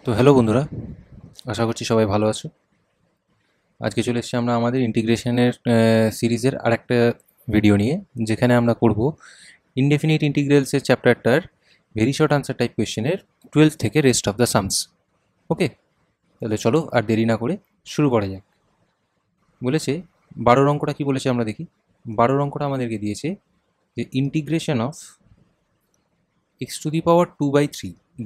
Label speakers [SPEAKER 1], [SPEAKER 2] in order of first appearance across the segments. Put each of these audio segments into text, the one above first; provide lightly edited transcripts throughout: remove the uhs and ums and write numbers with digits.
[SPEAKER 1] তো হ্যালো বন্ধুরা, আশা করছি সবাই ভালো আছো। আজকে চলে এসেছি আমরা আমাদের ইন্টিগ্রেশনের সিরিজের আরেকটা ভিডিও নিয়ে, যেখানে আমরা করব ইনডেফিনিট ইন্টিগ্রালসের চ্যাপ্টারটার ভেরি শর্ট আনসার টাইপ কোয়েশ্চেনের 12 থেকে rest of the sums. Okay, তাহলে চলো আর দেরি না করে শুরু করা যাক। বলেছে 12 অঙ্কটা কি বলেছে আমরা দেখি। 12 অঙ্কটা আমাদেরকে দিয়েছে যে ইন্টিগ্রেশন অফ x⁴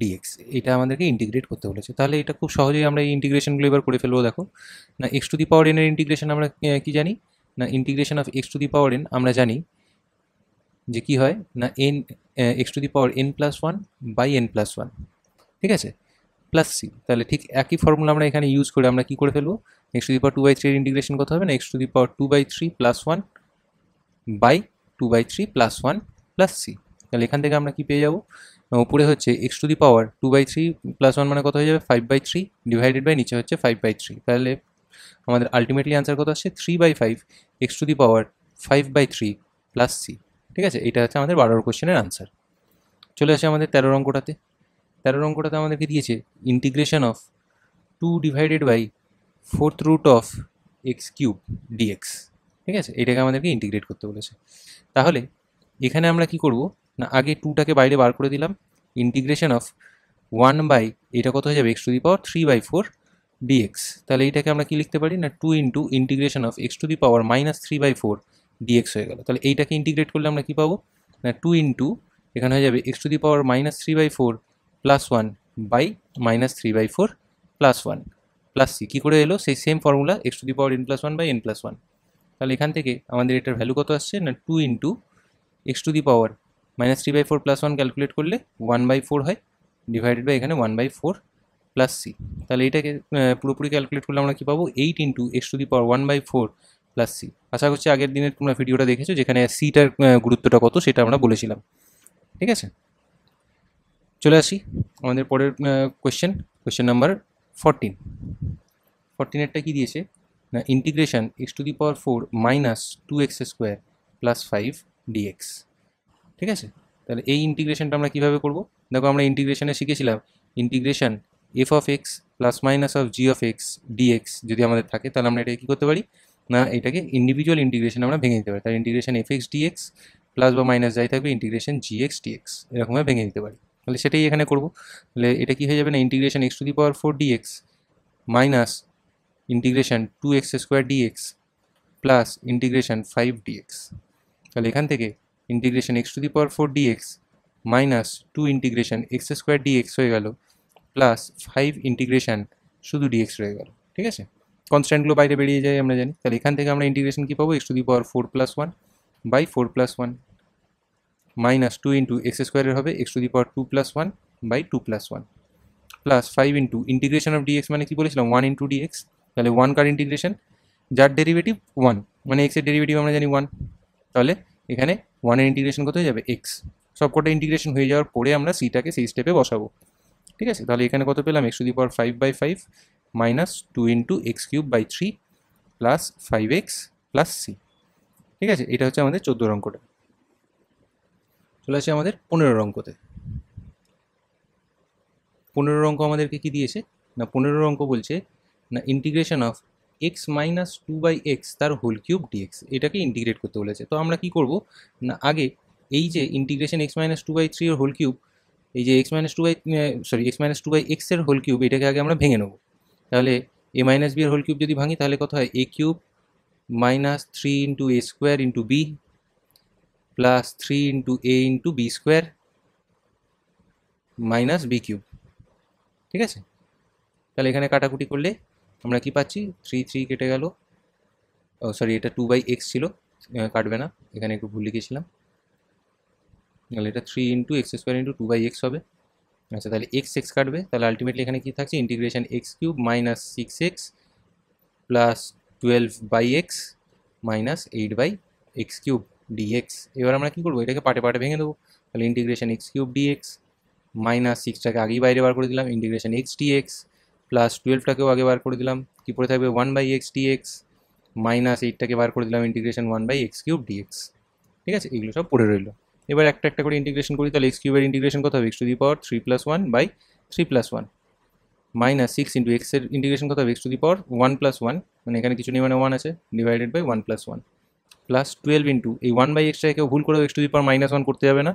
[SPEAKER 1] dx, এটা আমাদেরকে ইন্টিগ্রেট করতে বলেছে। তাহলে এটা খুব সহজেই আমরা এই ইন্টিগ্রেশনগুলো এবার করে ফেলবো। দেখো না, x⁴n এর ইন্টিগ্রেশন আমরা কি জানি না, ইন্টিগ্রেশন অফ x⁴n আমরা জানি যে কি হয় না n x⁴n+1 বাই n+1, ঠিক আছে, প্লাস সি। তাহলে ঠিক একই ফর্মুলা আমরা এখানে ইউজ করে আমরা কি করে ফেলবো, x⁴2/3 এর ইন্টিগ্রেশন কত হবে না, x⁴2/3+1 বাই 2/3 +1 প্লাস সি। তাহলে এখান থেকে আমরা কি পেয়ে যাবো, উপরে হচ্ছে x⁴2/3+1 মানে কত হয়ে যাবে 5/3 ডিভাইডেড বাই নিচে হচ্ছে 5/3। তাহলে আমাদের আলটিমেটলি আনসার কত আসছে 3/5 x⁴5/3 প্লাস সি। ঠিক আছে, এটা হচ্ছে আমাদের 12 কোশ্চেনের আনসার। চলে আসে আমাদের 13 অঙ্কটাতে। 13 অঙ্কটাতে আমাদেরকে দিয়েছে ইন্টিগ্রেশন অফ 2/4 x³ dx। ঠিক আছে, এটাকে আমাদেরকে ইন্টিগ্রেট করতে বলেছে। তাহলে এখানে আমরা কি করব না, আগে 2টাকে বাইরে বার করে দিলাম, ইন্টিগ্রেশন অফ 1 বাই এটা কত হয়ে যাবে x⁴3/4 dx। তাহলে এইটাকে আমরা কি লিখতে পারি না, 2 into integration of x⁻³ dx হয়ে গেল। তাহলে এইটাকে ইন্টিগ্রেট করলে আমরা কি পাবো না, 2 ইন্টু এখানে হয়ে যাবে x⁻³ plus 1 by -3/4 plus 1 plus C. কী করে এলো, সেই same formula x⁴n+1 by n+1। তাহলে এখান থেকে আমাদের এটার ভ্যালু কত আসছে না, 2 ইন্টু x⁻³ প্লাস 1 ক্যালকুলেট করলে 1/4 হয়, ডিভাইডেড বাই এখানে 1/4 প্লাস সি। তাহলে এটাকে পুরোপুরি ক্যালকুলেট করলে আমরা কী পাবো, 8 ইন্টু x⁴1/4 প্লাস সি। আশা করছি আগের দিনের তোমরা ভিডিওটা দেখেছো, যেখানে সিটার গুরুত্বটা কত সেটা আমরা বলেছিলাম। ঠিক আছে, চলে আসি আমাদের পরের কোয়েশ্চেন নাম্বার 14। 14এরটা কী দিয়েছে না, integration x⁴ minus 2x² plus 5 dx। ঠিক আছে, তাহলে এই ইন্টিগ্রেশনটা আমরা কীভাবে করব, দেখো আমরা ইন্টিগ্রেশনে শিখেছিলাম integration f of x plus minus of g of x dx যদি আমাদের থাকে, তাহলে আমরা এটাকে কী করতে পারি না, এটাকে ইন্ডিভিজুয়াল ইন্টিগ্রেশন আমরা ভেঙে দিতে পারি। তাহলে integration f x dx plus বা মাইনাস যাই থাকবে ইন্টিগ্রেশন জি এক্স ডিএক্স, এরকমভাবে ভেঙে দিতে পারি। তাহলে সেটাই এখানে করবো। তাহলে এটা কী হয়ে যাবে না, integration x⁴ dx minus integration 2x² dx plus integration 5 dx। তাহলে এখান থেকে integration x⁴ dx minus 2 integration x² dx হয়ে গেল প্লাস 5 ইন্টিগ্রেশন শুধু dx রয়ে গেল। ঠিক আছে, কনস্ট্যান্টগুলো বাইরে বেরিয়ে যায় আমরা জানি। তাহলে এখান থেকে আমরা ইন্টিগ্রেশন কী পাবো, x⁴ + 1 by 4 + 1 minus 2 into x² হবে x⁴2 + 1 by 2 + 1 plus 5 into integration of dx মানে কি বলেছিলাম 1 ইন্টু dx। তাহলে 1 কার ইন্টিগ্রেশন, যার ডেরিভেটিভ 1 মানে x এর ডেরিভেটিভ আমরা জানি 1। তাহলে এখানে 1 এর ইন্টিগ্রেশন কত হয়ে যাবে x। সবকটা ইন্টিগ্রেশন হয়ে যাওয়ার পরে আমরা সিটাকে সেই স্টেপে বসাবো। ঠিক আছে, তাহলে এখানে কত পেলাম x⁵/5 minus 2 into x³/3 plus 5x plus c. ঠিক আছে, এটা হচ্ছে আমাদের 14 অঙ্কটা। চলে আসে আমাদের 15 অঙ্কতে। 15 অঙ্ক আমাদেরকে কি দিয়েছে না, 15 অঙ্ক বলছে না integration of x minus 2/x তার হোল কিউব ডিএক্স, এটাকে ইন্টিগ্রেট করতে বলেছে। তো আমরা কি করব না, আগে এই যে ইন্টিগ্রেশন x মাইনাস 2/3 এর হোল কিউব, এই যে x মাইনাস 2/x এর হোল কিউব, এটাকে আগে আমরা ভেঙে নেব। তাহলে a মাইনাস b এর হোল কিউব যদি ভাঙি তাহলে কত হয়, a³ minus 3 into a² into b plus 3 into a into b² minus b³। ঠিক আছে, তাহলে এখানে কাটাকুটি করলে আমরা কি পাচ্ছি, 3 কেটে গেল, ও সরি এটা 2/x ছিল, কাটবে না, এখানে একটু ভুল লিখেছিলাম। তাহলে এটা 3 ইন্টু x² ইন্টু 2/x হবে। আচ্ছা, তাহলে x কাটবে, তাহলে আলটিমেটলি এখানে কি থাকছে, integration x³ minus 6x plus 12/x minus 8/x³ dx। এবার আমরা কি করবো, এটাকে পাটে পাটে ভেঙে দেবো। তাহলে ইন্টিগ্রেশন x³ dx মাইনাস 6টাকে আগেই বাইরে বার করে দিলাম, ইন্টিগ্রেশন x dx প্লাস 12টাকেও আগে বার করে দিলাম, কি পড়ে থাকবে 1/x dx মাইনাস 8টাকে বার করে দিলাম, ইন্টিগ্রেশন 1/x³ dx। ঠিক আছে, এগুলো সব পড়ে রইলো। এবার একটা একটা করে ইন্টিগ্রেশন করি, তাহলে x³ এর ইন্টিগ্রেশন কত হবে, x⁴ 3 + 1 বাই 3 + 1 মাইনাস 6 ইন্টু এক্সের ইন্টিগ্রেশন কত হবে x to the power 1 plus 1, মানে এখানে কিছু নেই মানে 1 আছে, divided by 1 plus 1 plus 12 into এই 1 বাই এক্সটাকে কেউ ভুল করে x to the power minus 1 করতে যাবে না,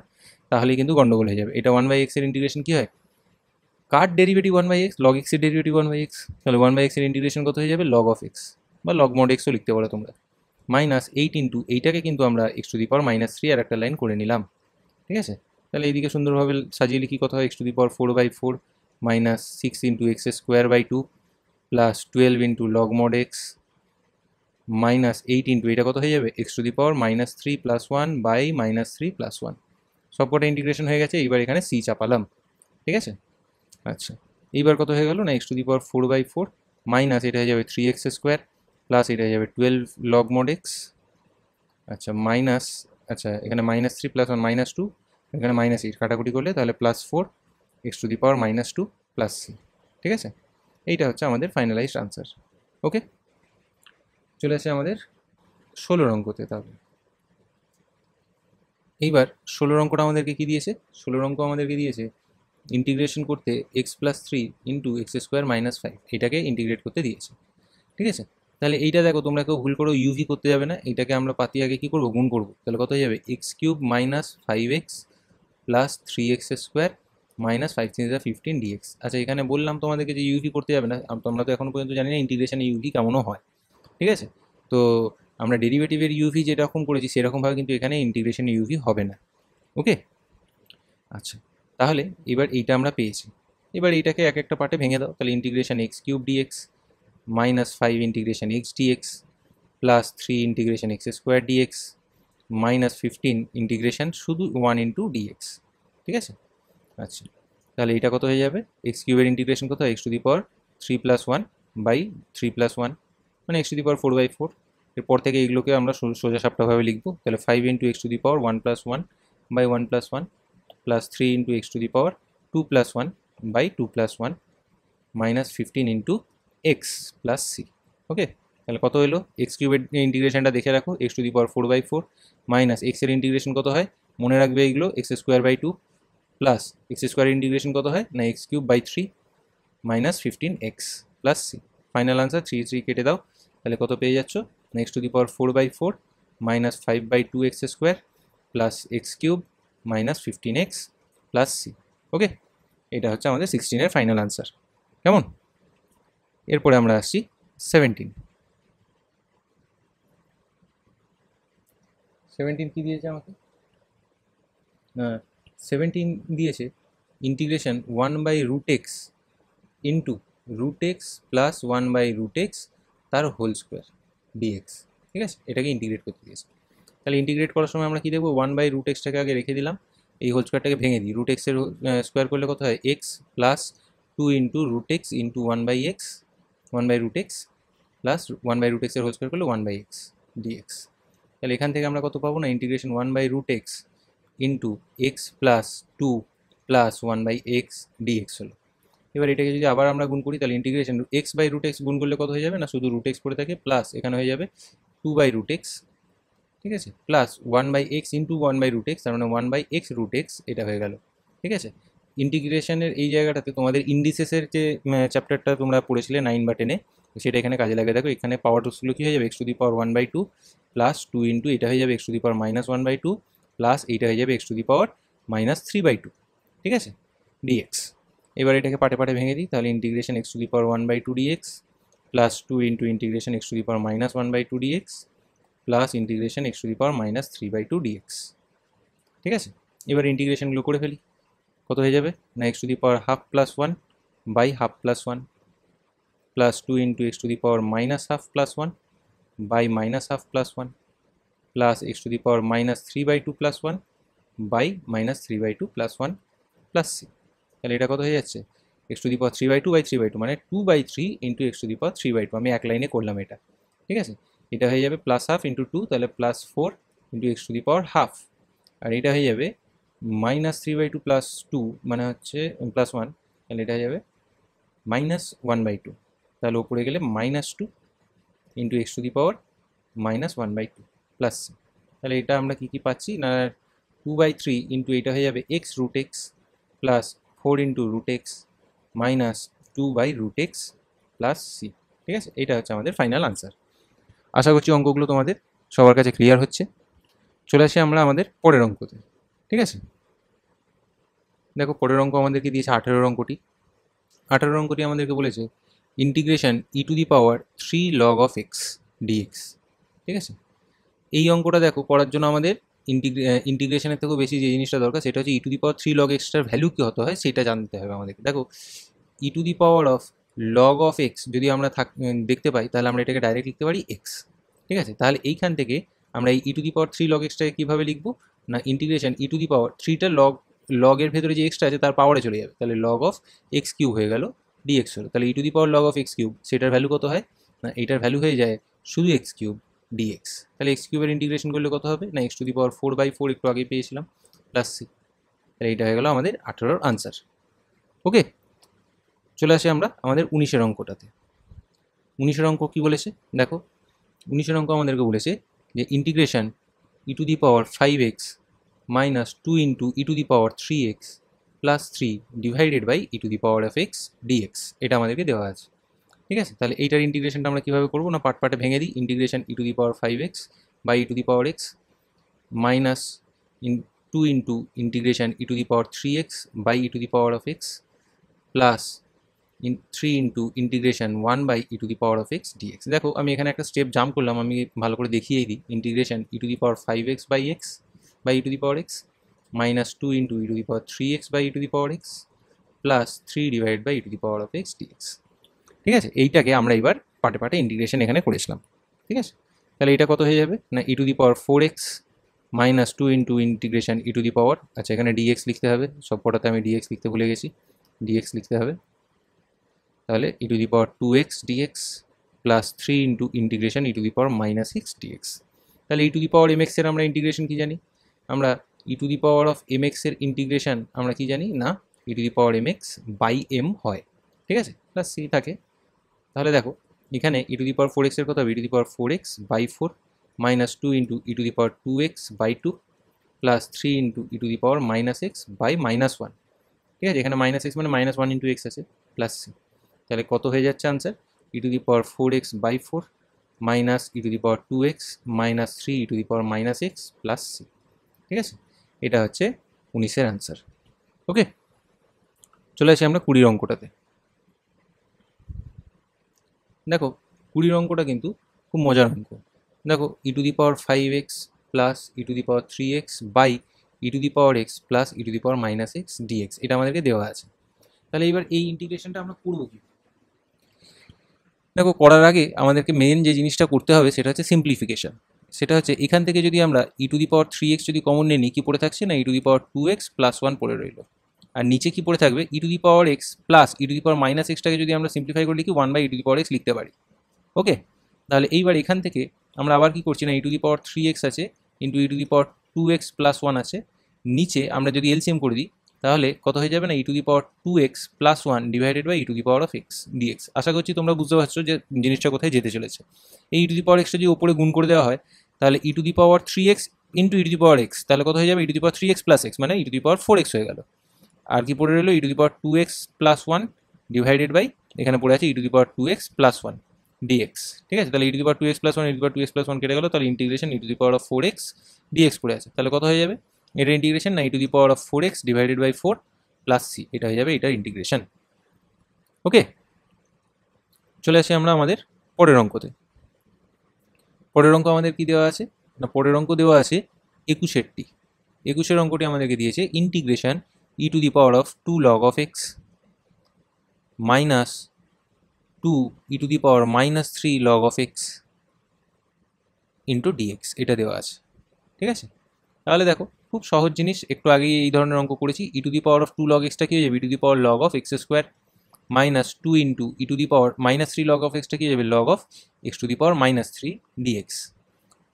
[SPEAKER 1] তাহলেই কিন্তু গন্ডগোল হয়ে যাবে। এটা 1 বাই এক্সের ইন্টিগ্রেশন কী হয়, কার ডেরিভেটিভ 1 বাই এক্স, লগ এক্সের ডেরিভেটিভ 1 বাই এক্স, তাহলে 1 বাই এক্সের ইন্টিগ্রেশন কত হয়ে যাবে লগ অফ এক্স বা লগ মড এক্সও লিখতে পারো তোমরা, মাইনাস 8 ইন্টু এইটাকে কিন্তু আমরা x to the power minus 3 আর একটা লাইন করে নিলাম। ঠিক আছে, তাহলে এইদিকে সুন্দরভাবে সাজিয়ে লিখি কত হয় x to the power 4 by 4 minus 6 into x square by 2 plus 12 into log mod x minus 8 into এটা কত হয়ে যাবে x to the power minus 3 plus 1 by minus 3 plus 1, সবকটা ইন্টিগ্রেশন হয়ে গেছে। এইবার এখানে সি চাপালাম। ঠিক আছে, আচ্ছা এইবার কত হয়ে গেল না x to the power 4 by 4 minus এটা হয়ে যাবে 3x স্কোয়ার প্লাস এটা হয়ে যাবে 12 লগ মড এক্স, আচ্ছা মাইনাস, আচ্ছা এখানে মাইনাস 3 প্লাস 1 মাইনাস 2, এখানে মাইনাস 8 কাটাকুটি করলে তাহলে plus 4 x to the power minus 2 plus c. ঠিক আছে, এইটা হচ্ছে আমাদের ফাইনালাইজড আনসার। ওকে, চলে আসে আমাদের 16 অঙ্কতে। তাহলে এইবার 16 অঙ্কটা আমাদেরকে কি দিয়েছে, 16 অঙ্ক আমাদেরকে দিয়েছে ইন্টিগ্রেশন করতে x plus 3 into x square minus 5, এটাকে ইন্টিগ্রেট করতে দিয়েছে। ঠিক আছে, তাহলে এইটা দেখো তোমরা কেউ ভুল করো ইউভি করতে যাবে না, এটাকে আমরা পাতি আগে কী করবো গুণ করবো, তাহলে কত হয়ে যাবে x cube minus 5x plus 3x square minus 5 3 15 dx. আচ্ছা এখানে বললাম তোমাদেরকে যে ইউভি করতে যাবে না, তোমরা তো এখন পর্যন্ত জানি না ইন্টিগ্রেশনে ইউভি কেমনও হয়। ঠিক আছে, তো আমরা ডেরিভেটিভের ইউভি যেরকম করেছি সেরকমভাবে কিন্তু এখানে ইন্টিগ্রেশনে ইউভি হবে না। ওকে, আচ্ছা তাহলে এবার এইটা আমরা পেয়েছি, এবার এইটাকে এক একটা পার্টে ভেঙে দাও, তাহলে integration x cube dx minus 5 integration x dx plus 3 integration x square dx minus 15 integration শুধু 1 ইন্টু ডিএক্স। ঠিক আছে, আচ্ছা তাহলে এটা কত হয়ে যাবে এক্স কিউবের ইন্টিগ্রেশন কত x to the power 3 plus 1 by 3 plus 1 মানে x to the power 4 by 4। এরপর থেকে এইগুলোকে আমরা সোজা সাপটাভাবে লিখবো, তাহলে 5 into x to the power 1 plus 1 by 1 plus 1 plus 3 into x to the power 2 plus 1 by 2 plus 1 minus 15 into x plus C. Okay, তাহলে কত হলো এক্স কিউবের ইন্টিগ্রেশনটা দেখে রাখো x to the power 4 by 4 minus এক্সের ইন্টিগ্রেশন কত হয় মনে রাখবে এইগুলো x square by 2 plus x square integration কত হয় না x cube by 3 minus 15x plus C. Final answer 3 3 কেটে দাও, তাহলে কত পেয়ে যাচ্ছ না x to the power 4 by 4 minus 5 by 2 x square plus x cube minus 15x plus C. Okay, এটা হচ্ছে আমাদের 16-এর ফাইনাল আনসার। কেমন, এরপরে আমরা আসছি 17। 17 কি দিয়েছে আমাকে, 17 দিয়েছে integration 1 by root x into root x plus 1 by root x তার হোল স্কোয়ার ডিএক্স। ঠিক আছে, এটাকে ইন্টিগ্রেট করতে দিয়েছে। তাহলে ইন্টিগ্রেট করার সময় আমরা কী দেখবো 1 বাই রুট এক্সটাকে আগে রেখে দিলাম, এই হোল স্কোয়ারটাকে ভেঙে দিই, রুট এক্সের স্কোয়ার করলে কত হয় x plus 2 into root x into 1 by x 1 by root x plus 1 by root এক্সের হোল স্কোয়ার করলে 1 বাই এক্স ডিএক্স। তাহলে এখান থেকে আমরা কত পাবো না integration 1 by root x into x plus 2 plus 1 by x dx হলো। এবার এটাকে যদি আবার আমরা গুণ করি তাহলে integration x by root x গুণ করলে কত হয়ে যাবে না শুধু রুট এক্স পড়ে থাকে প্লাস এখানে হয়ে যাবে 2 বাই রুট এক্স। ঠিক আছে, plus 1 by x into 1 by root x, তার মানে 1 বাই এক্স রুট এক্স এটা হয়ে গেল। ঠিক আছে, ইন্টিগ্রেশনের এই জায়গাটাতে তোমাদের ইন্ডিসেসের যে চ্যাপ্টারটা তোমরা পড়েছিলে 9 বা 10-এ, সেটা এখানে কাজে লাগে। দেখো এখানে পাওয়ার টুসগুলো কী হয়ে যাবে x to the power 1 by 2 plus 2 into এটা হয়ে যাবে x to the power minus 1 by 2 plus এইটা হয়ে যাবে x to the power minus 3 by 2। ঠিক আছে, ডিএক্স। এবার এটাকে পাটে পাটে ভেঙে দিই, তাহলে integration x to the power 1 by 2 dx plus 2 into integration x to the power minus 1 by 2 dx plus integration x to the power minus 3 by 2 dx. ঠিক আছে, এবার ইন্টিগ্রেশনগুলো করে ফেলি, কত হয়ে যাবে না x to the power half plus 1 by half plus 1 plus 2 into x to the power minus half plus 1 by minus half plus 1 plus x to the power minus 3 by 2 plus 1 by minus 3 by 2 plus 1 plus C. তাহলে এটা কত হয়ে যাচ্ছে x to the power 3 by 2 by 3 by 2 মানে 2 by 3 into x to the power 3 by 2, আমি এক লাইনে করলাম এটা। ঠিক আছে, এটা হয়ে যাবে প্লাস হাফ ইন্টু 2, তাহলে plus 4 into x to the power half, আর এটা হয়ে যাবে মাইনাস 3 বাই 2 প্লাস 2 মানে হচ্ছে প্লাস 1, তাহলে এটা হয়ে যাবে মাইনাস 1 বাই 2, তাহলে ওপরে গেলে minus 2 into x to the power minus 1 by 2 plus C. তাহলে এটা আমরা কী কী পাচ্ছি না 2 বাই 3 ইন্টু এটা হয়ে যাবে x root x plus 4 into root x minus 2/√x plus c. ঠিক আছে, এটা হচ্ছে আমাদের ফাইনাল আনসার। আশা করছি অঙ্কগুলো তোমাদের সবার কাছে ক্লিয়ার হচ্ছে। চলে আসি আমরা আমাদের পরের অঙ্কতে। ঠিক আছে, দেখো পরের অঙ্ক আমাদেরকে দিয়েছে 18 অঙ্কটি। 18 অঙ্কটি আমাদেরকে বলেছে integration e⁻³ log of x dx। ঠিক আছে, এই অঙ্কটা দেখো করার জন্য আমাদের ইন্টিগ্রেশনের থেকেও বেশি যে জিনিসটা দরকার সেটা হচ্ছে e⁻³ log x টার ভ্যালু কী হতে হয় সেটা জানতে হবে আমাদেরকে। দেখো e⁻log of x যদি আমরা দেখতে পাই তাহলে আমরা এটাকে ডাইরেক্ট লিখতে পারি x। ঠিক আছে, তাহলে এইখান থেকে আমরা এই e⁻³ log x টাকে কীভাবে লিখবো না, ইন্টিগ্রেশন e⁻3টা লগের ভেতরে যে এক্সটা আছে তার পাওয়ারে চলে যাবে, তাহলে log of x³ হয়ে গেল dx হলো। তাহলে e⁻log of x³ সেটার ভ্যালু কত হয় না, এইটার ভ্যালু হয়ে যায় শুধু x³ dx। তাহলে x³ এর ইন্টিগ্রেশন করলে কত হবে না, x⁴/4 একটু আগে পেয়েছিলাম প্লাস সি। তাহলে এইটা হয়ে গেল আমাদের 18 আনসার। ওকে, চলে আসি আমরা আমাদের 19 অঙ্কটাতে। 19 অঙ্ক কী বলেছে দেখো, 19 অঙ্ক আমাদেরকে বলেছে যে integration e⁵x - 2 × e⁻3x plus 3 divided by e⁻x dx এটা আমাদেরকে দেওয়া আছে। ঠিক আছে, তাহলে এইটার ইন্টিগ্রেশনটা আমরা কীভাবে করবো না, পার্ট পার্টে ভেঙে দিই। Integration e⁵x by e⁻x minus 2 × integration e⁻3x by e⁻x প্লাস 3 × ইন্টিগ্রেশন 1/e⁻x dx। দেখো আমি এখানে একটা স্টেপ জাম্প করলাম, আমি ভালো করে দেখিয়েই দিই। Integration e⁵x by x by e⁻x minus 2 × e⁻3x by e⁻x প্লাস 3 ডিভাইড বাই e⁻x dx। ঠিক আছে, এইটাকে আমরা এবার পার্টে পার্টে ইন্টিগ্রেশন এখানে করেছিলাম। ঠিক আছে, তাহলে এটা কত হয়ে যাবে না e⁻4x মাইনাস 2 × ইন্টিগ্রেশন আচ্ছা এখানে dx লিখতে হবে, সব কটাতে আমি dx লিখতে ভুলে গেছি, dx লিখতে হবে। তাহলে e⁻2x dx plus 3 × integration e⁻−x dx। তাহলে e⁻mx এর আমরা ইন্টিগ্রেশন কী জানি, আমরা e⁻mx এর ইন্টিগ্রেশন আমরা কি জানি না e⁻mx বাই m হয়। ঠিক আছে, প্লাস সি থাকে। তাহলে দেখো এখানে e⁻4x এর কথা হবে e⁻4x by 4 minus 2 × e⁻2x by 2 প্লাস 3 × e⁻−x বাই -1। ঠিক আছে, এখানে -x মানে -1 × x আছে প্লাস সি। তাহলে কত হয়ে যাচ্ছে answer e⁻4x by 4 minus e⁻2x minus 3 e⁻−x plus c. ঠিক আছে, এটা হচ্ছে 19-এর আনসার। ওকে, চলে আসি আমরা 20 অঙ্কটাতে। দেখো 20 অঙ্কটা কিন্তু খুব মজার অঙ্ক। দেখো e⁵x plus e⁻3x by e⁻x plus e⁻−x dx এটা আমাদেরকে দেওয়া আছে। তাহলে এবার এই ইন্টিগ্রেশনটা আমরা করবো কি, দেখো করার আগে আমাদেরকে মেন যে জিনিসটা করতে হবে সেটা হচ্ছে সিম্পলিফিকেশন। সেটা হচ্ছে এখান থেকে যদি আমরা e⁻3x যদি কমন নিই কী পড়ে থাকছে না e⁻2x প্লাস 1 পড়ে রইল, আর নিচে কি পড়ে থাকবে e⁻x প্লাস e⁻−xটাকে যদি আমরা সিম্পলিফাই করে লিখি 1/e⁻x লিখতে পারি। ওকে, তাহলে এইবার এখান থেকে আমরা আবার কি করছি না e⁻3x আছে ইন্টু e⁻2x প্লাস 1 আছে, নিচে আমরা যদি এলসিএম করে দিই তাহলে কত হয়ে যাবে না e⁻2x plus 1 divided by e⁻x dx। আশা করছি তোমরা বুঝতে পারছো যে জিনিসটা কোথায় যেতে চলেছে। এই e⁻x যদি ওপরে গুণ করে দেওয়া হয় তাহলে e⁻3x ইন্টু e⁻x তাহলে কত হয়ে যাবে e⁻3x প্লাস x মানে e⁻4x হয়ে গেল। আর কি পড়ে রইল e⁻2x প্লাস 1 ডিভাইডেড বাই এখানে পড়ে আছে e⁻2x প্লাস 1 dx। ঠিক আছে, তাহলে e⁻2x প্লাস 1 e⁻2x প্লাস 1 কেটে গেল, তাহলে ইন্টিগ্রেশন e⁻4x dx পড়ে আছে। তাহলে কত হয়ে যাবে এটা ইন্টিগ্রেশন না e⁻4x divided by 4 plus c, এটা হয়ে যাবে এটার ইন্টিগ্রেশন। ওকে, চলে আসি আমরা আমাদের পরের অঙ্কতে। পরের অঙ্ক আমাদের কি দেওয়া আছে না, পরের অঙ্ক দেওয়া আছে 21টি। 21-এর অঙ্কটি আমাদেরকে দিয়েছে integration e⁻2 log of x minus 2 e⁻−3 log of x into dx এটা দেওয়া আছে। ঠিক আছে, তাহলে দেখো খুব সহজ জিনিস, একটু আগেই এই ধরনের অঙ্ক করেছি। e⁻2 log x টা কি হয়ে যাবে e⁻log of x² minus 2 into e⁻−3 log of x টা কি হয়ে যাবে log of x⁻−3 dx।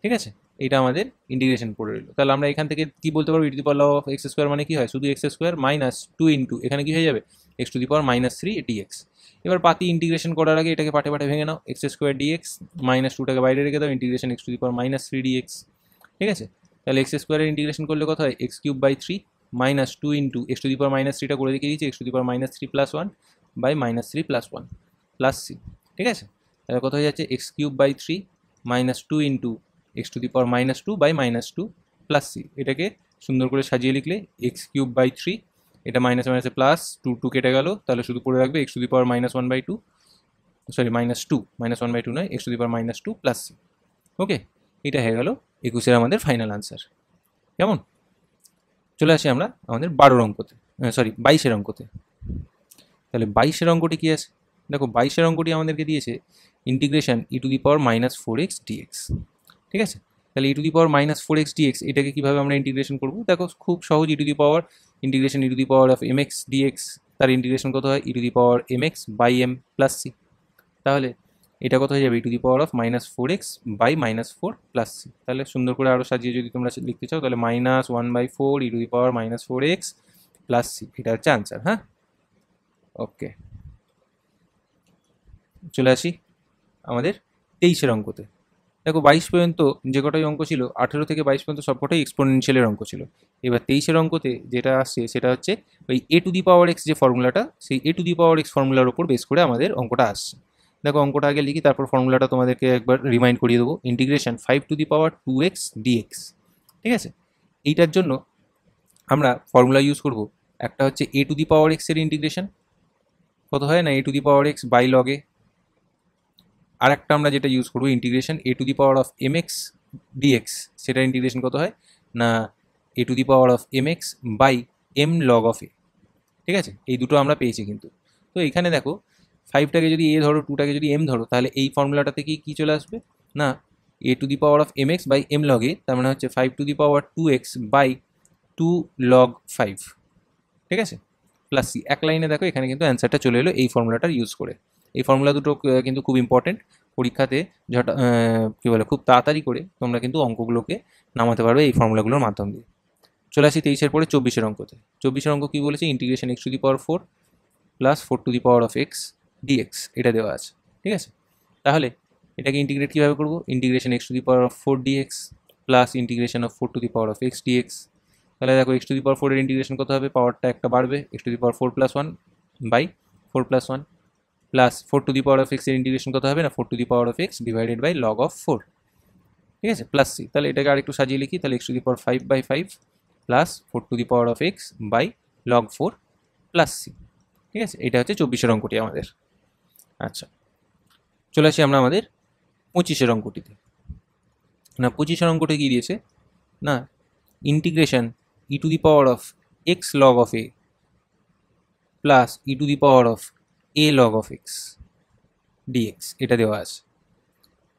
[SPEAKER 1] ঠিক আছে, এটা আমাদের ইন্টিগ্রেশন পড়ে রইল। তাহলে আমরা এখান থেকে কি বলতে পারবো e⁻log of x² মানে কি হয় শুধু x² মাইনাস 2 ইন্টু এখানে কি হয়ে যাবে x⁻−3 dx। এবার পাতি ইন্টিগ্রেশন করার আগে এটাকে পাটে পাটে ভেঙে নাও, x² dx মাইনাস 2টাকে বাইরে রেখে দাও, ইন্টিগ্রেশন x⁻−3 dx। ঠিক আছে, তাহলে x² এর ইন্টিগ্রেশন করলে কত হয় x³ বাই 3 মাইনাস 2 ইন্টু x⁻−3টা করে রেখে দিয়েছি x⁻−3 plus 1 by minus three plus one plus c. ঠিক আছে, তাহলে কত হয়ে যাচ্ছে x cube by three minus two into x to the power minus two by minus two plus c. এটাকে সুন্দর করে সাজিয়ে লিখলে এক্স কিউব বাই থ্রি, এটা মাইনাস মাইনাসে প্লাস, টু টু কেটে গেল, তাহলে শুধু পড়ে রাখবে x to the power minus one by two, sorry minus two, minus one by two নয়, x to the power minus two plus C. Okay, এটা হয়ে গেল 21-এর আমাদের ফাইনাল আনসার। কেমন? চলে আসি আমরা আমাদের 12 অঙ্কতে, সরি 22-এর অঙ্কতে। তাহলে 22-এর অঙ্কটি কী আছে? দেখো 22-এর অঙ্কটি আমাদেরকে দিয়েছে integration e to the power minus four x dx. ঠিক আছে, তাহলে e to the power minus four x dx এটাকে কীভাবে আমরা ইন্টিগ্রেশন করবো? দেখো খুব সহজ, e to the power integration e to the power of m x dx, তার ইন্টিগ্রেশন কত হয়? E to the power m x by m plus C. তাহলে এটা কত হয়ে যাবে? E to the power of minus four x by minus four plus C. তাহলে সুন্দর করে আরও সাজিয়ে যদি তোমরা লিখতে চাও তাহলে minus one by four e to the power minus four x plus c, এটা হচ্ছে আনসার। হ্যাঁ, ওকে, চলে আসি আমাদের 23-এর অঙ্কতে। দেখো 22 পর্যন্ত যে কটাই অঙ্ক ছিল, 18 থেকে 22 পর্যন্ত সবকটাই এক্সপোনেনশিয়ালের অঙ্ক ছিল। এবার 23-এর অঙ্কতে যেটা আসছে সেটা হচ্ছে ওই এ টু দি পাওয়ার এক্স যে ফর্মুলাটা, সেই এ টু দি পাওয়ার এক্স ফর্মুলার উপর বেস করে আমাদের অঙ্কটা আসছে। দেখো অঙ্কটা আগে লিখি, তারপর ফর্মুলাটা তোমাদেরকে একবার রিমাইন্ড করিয়ে দেবো। Integration 5 to the power 2x dx। ঠিক আছে, এইটার জন্য আমরা ফর্মুলা ইউজ করব। একটা হচ্ছে a to the power x এর ইন্টিগ্রেশন কত হয় না, a to the power x by log e. আর একটা আমরা যেটা ইউজ করবো integration a to the power of m x dx, সেটার ইন্টিগ্রেশন কত হয় না, a to the power of m x by m log of a. ঠিক আছে, এই দুটো আমরা পেয়েছি কিন্তু। তো এখানে দেখো 5টাকে যদি এ ধরো, 2টাকে যদি এম ধরো, তাহলে এই ফর্মুলাটা থেকে কী চলে আসবে না, a to the power of m x by m log a, তার মানে হচ্ছে 5 to the power 2x by 2 log 5। ঠিক আছে, প্লাস সি। এক লাইনে দেখো এখানে কিন্তু অ্যান্সারটা চলে এলো এই ফর্মুলাটার ইউজ করে। এই ফর্মুলা দুটো কিন্তু খুব ইম্পর্টেন্ট, পরীক্ষাতে কী বলে খুব তাড়াতাড়ি করে তোমরা কিন্তু অঙ্কগুলোকে নামাতে পারবে এই ফর্মুলাগুলোর মাধ্যম দিয়ে। চলে আসি 23-এর পরে 24-এর অঙ্কতে। 24-এর অঙ্ক কী বলেছে? Integration x to the power four plus four to the power of x dx, এটা দেওয়া আছে। ঠিক আছে, তাহলে এটাকে ইন্টিগ্রেট কীভাবে করবো? Integration x to the power of four dx plus integration of four to the power of x dx. তাহলে দেখো এক্স টু দি পাওয়ার ফোরের ইন্টিগ্রেশন কত হবে? পাওয়ারটা একটা বাড়বে, x to the power four plus one by four plus one plus four to the power of এক্সের integration কত হবে না, four to the power of x divided by log of four. ঠিক আছে, প্লাস সি। তাহলে এটাকে আরেকটু সাজিয়ে লিখি, তাহলে x to the power five by five plus four to the power of x by log four plus c. ঠিক আছে, এটা হচ্ছে 24-এর অঙ্কটি আমাদের। আচ্ছা, চলে আসি আমরা আমাদের 25-এর অঙ্কটিতে। না 25-এর অঙ্কটি কী দিয়েছে না, integration e to the power of x log of a plus e to the power of a log of x dx, এটা দেওয়া আছে।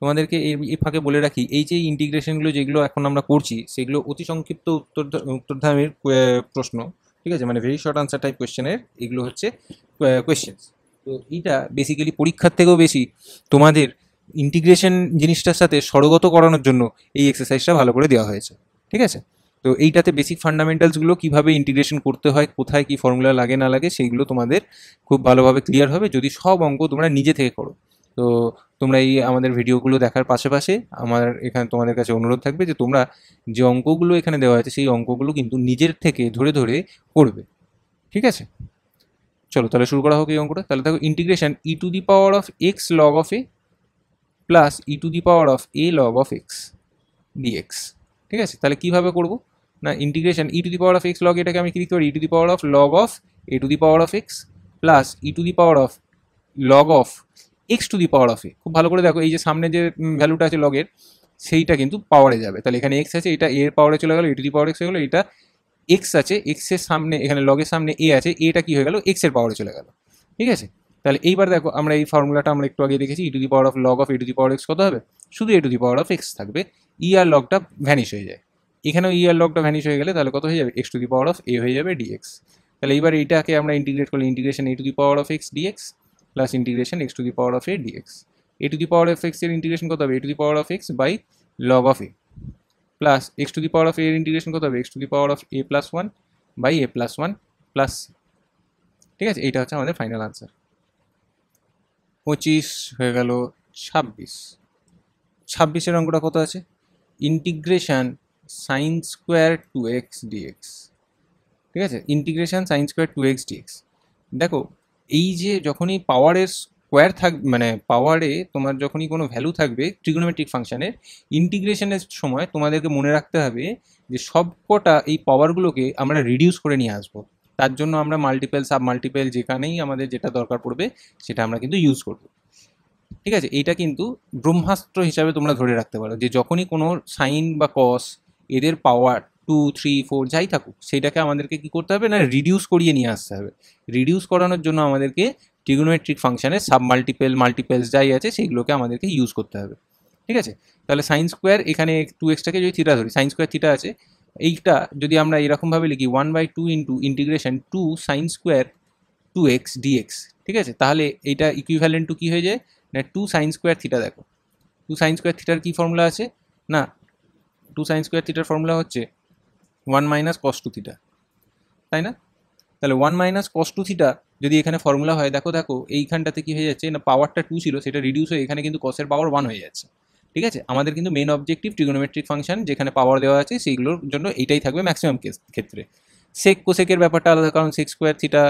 [SPEAKER 1] তোমাদেরকে এই ফাঁকে বলে রাখি, এই যে ইন্টিগ্রেশনগুলো যেগুলো এখন আমরা করছি সেগুলো অতি সংক্ষিপ্ত উত্তরধামের প্রশ্ন। ঠিক আছে, মানে ভেরি শর্ট আনসার টাইপ কোয়েশ্চেনের এগুলো হচ্ছে কোয়েশ্চেন্স। তো এইটা বেসিক্যালি পরীক্ষার থেকেও বেশি তোমাদের ইন্টিগ্রেশন জিনিসটার সাথে সরগত করানোর জন্য এই এক্সারসাইজটা ভালো করে দেওয়া হয়েছে। ঠিক আছে, তো এইটাতে বেসিক ফান্ডামেন্টালসগুলো কীভাবে ইন্টিগ্রেশন করতে হয়, কোথায় কী ফর্মুলা লাগে না লাগে, সেইগুলো তোমাদের খুব ভালোভাবে ক্লিয়ার হবে যদি সব অঙ্ক তোমরা নিজে থেকে করো। তো তোমরা এই আমাদের ভিডিওগুলো দেখার পাশাপাশি আমার এখানে তোমাদের কাছে অনুরোধ থাকবে যে তোমরা যে অঙ্কগুলো এখানে দেওয়া আছে সেই অঙ্কগুলো কিন্তু নিজের থেকে ধরে ধরে করবে। ঠিক আছে, চলো তাহলে শুরু করা হোক এই অঙ্কটা। তাহলে দেখো integration e to the power of x log of a plus e to the power of a log of x dx. ঠিক আছে, তাহলে কীভাবে করবো না, integration e to the power of x log এটাকে আমি কি লিখতে পারি, e to the power of log of a to the power of x plus e to the power of log of x to the power of এ। খুব ভালো করে দেখো এই যে সামনে যে ভ্যালুটা আছে লগের, সেইটা কিন্তু পাওয়ারে যাবে। তাহলে এখানে এক্স আছে, এটা এর পাওয়ারে চলে গেলো, এ টু দি পাওয়ার এক্স হয়ে গেলো। এটা এক্স আছে, এক্সের সামনে এখানে লগের সামনে এ আছে, এটা কি হয়ে গেল, এক্সের পাওয়ারে চলে গেল। ঠিক আছে, তাহলে এইবার দেখো আমরা এই ফর্মুলাটা আমরা একটু আগে দেখেছি, e to the power of log of a to the power x কত হবে, শুধু a to the power of x থাকবে, ই আর লগটা ভ্যানিশ হয়ে যায়। এখানেও ই আর লগটা ভ্যানিশ হয়ে গেলে তাহলে কত হয়ে যাবে, x to the power of a হয়ে যাবে ডিএক্স। তাহলে এইবার এইটাকে আমরা ইন্টিগ্রেট করলে integration a to the power of x dx plus integration x to the power of a dx. A to the power of x এর integration কত হবে, a to the power of x by log of a plus x to the power of এর integration কত হবে, x to the power of a plus one by a plus one plus. ঠিক আছে, এইটা হচ্ছে আমাদের ফাইনাল আনসার। 25 হয়ে গেল 26। 26-এর অঙ্কটা কত আছে, integration sine square two x dx. ঠিক আছে, integration sine square two x dx. দেখো এই যে যখনই পাওয়ারের স্কোয়ার মানে পাওয়ারে তোমার যখনই কোনো ভ্যালু থাকবে ট্রিগোনোমেট্রিক ফাংশনের, ইন্টিগ্রেশনের সময় তোমাদেরকে মনে রাখতে হবে যে সব কটা এই পাওয়ারগুলোকে আমরা রিডিউস করে নিয়ে আসবো। তার জন্য আমরা মাল্টিপল সাব মাল্টিপল যেখানেই আমাদের যেটা দরকার পড়বে সেটা আমরা কিন্তু ইউজ করব। ঠিক আছে, এইটা কিন্তু ব্রহ্মাস্ত্র হিসাবে তোমরা ধরে রাখতে পারো যে যখনই কোনো সাইন বা কস এদের পাওয়ার 2, 3, 4 যাই থাকুক সেটাকে আমাদেরকে কি করতে হবে না রিডিউস করিয়ে নিয়ে আসতে হবে। রিডিউস করানোর জন্য আমাদেরকে ট্রিগোনোমেট্রিক ফাংশনের সাব মাল্টিপল মাল্টিপলস যাই আছে সেইগুলোকে আমাদেরকে ইউজ করতে হবে। ঠিক আছে, তাহলে সাইন স্কোয়ার এখানে 2x-টাকে যদি থিটা ধরি, সাইন স্কোয়ার থিটা আছে, এইটা যদি আমরা এরকমভাবে লিখি 1/2 into integration 2 sine square 2x dx। ঠিক আছে, তাহলে এইটা ইকুইভ্যালেন্ট টু কী হয়ে যায় না 2 সাইন স্কোয়ার থিটা। দেখো 2 সাইন স্কোয়ার থিটার কী ফর্মুলা আছে না 2 সাইন স্কোয়ার থিটার ফর্মুলা হচ্ছে 1 মাইনাস কস 2 থিটা, তাই না? তাহলে 1 মাইনাস কস 2 থিটা যদি এখানে ফর্মুলা হয়, দেখো দেখো এইখানটাতে কী হয়ে যাচ্ছে না পাওয়ারটা 2 ছিল সেটা রিডিউস হয়ে এখানে কিন্তু কসের পাওয়ার 1 হয়ে যাচ্ছে। ঠিক আছে, আমাদের কিন্তু মেন অবজেক্টিভ ট্রিগোনোমেট্রিক ফাংশন যেখানে পাওয়ার দেওয়া আছে সেইগুলোর জন্য এইটাই থাকবে ম্যাক্সিমাম ক্ষেত্রে। সেক কোসেকের ব্যাপারটা আলাদা, কারণ সেক স্কোয়ার থিটা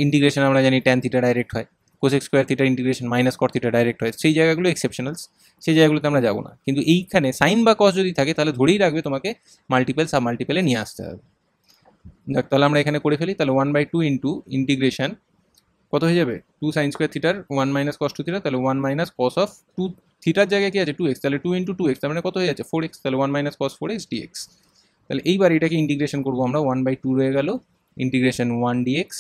[SPEAKER 1] ইন্টিগ্রেশন আমরা জানি ট্যান থিটা ডাইরেক্ট হয়, cosec square theta integration minus cot theta direct হয়, সেই জায়গাগুলো এক্সেপশনালস, সেই জায়গাগুলোতে আমরা যাবো না। কিন্তু এইখানে সাইন বা কস যদি থাকে তাহলে ধরেই রাখবে তোমাকে মাল্টিপল সাব মাল্টিপলে নিয়ে আসতে হবে। দেখ তাহলে আমরা এখানে করে ফেলি, তাহলে 1/2 ইন্টু ইন্টিগ্রেশন কত হয়ে যাবে 2 সাইন স্কোয়ার থিটার 1 মাইনাস কস 2 থিটা, তাহলে 1 মাইনাস কস অফ 2 থিটার জায়গায় কি আছে 2x, তাহলে 2 ইন্টু 2x তার মানে কত হয়ে যাচ্ছে 4x, তাহলে 1 মাইনাস কস 4x dx। তাহলে এইবার এটাকে ইন্টিগ্রেশন করবো আমরা, 1/2 রয়ে গেল ইন্টিগ্রেশন 1 dx